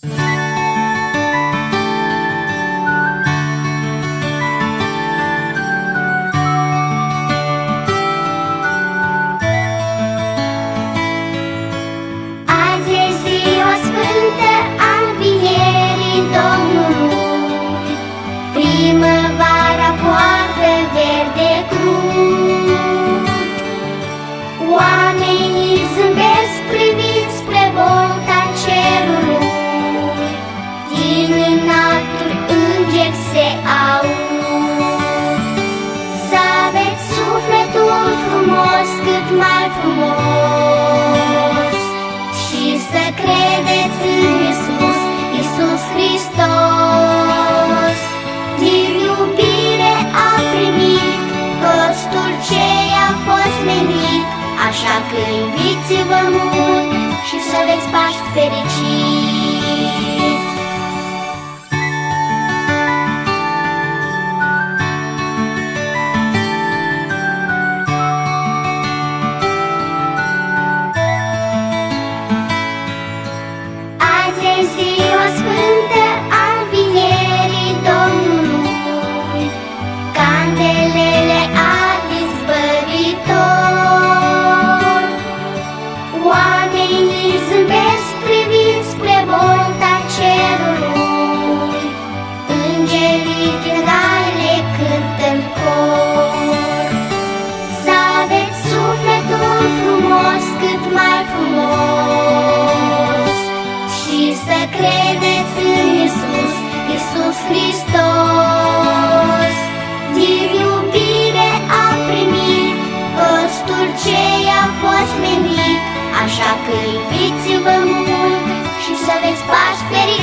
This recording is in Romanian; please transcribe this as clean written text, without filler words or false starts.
Azi e ziua sfântă a învierii Domnului, primăvara poartă verde crud. Oamenii zâmbesc privind spre volta cerului, din înalturi îngeri se aud. Să aveți sufletul frumos, cât mai frumos, și să credeți în Iisus, Iisus Hristos. Din iubire a primit costul ce i-a fost menit, așa că iubiți-vă mult și să aveți Paști fericiți. Azi e ziua sfântă a învierii Domnului, candelele ard izbăvitor. Oamenii zâmbesc privind spre volta cerului, îngerii din rai le cântă în cor. Să aveți sufletul frumos, cât mai frumos, și să credeți în Iisus, Iisus Hristos. Din iubire a primit costul ce i-a fost menit, așa că iubiți-vă mult și să aveți Paști fericiți.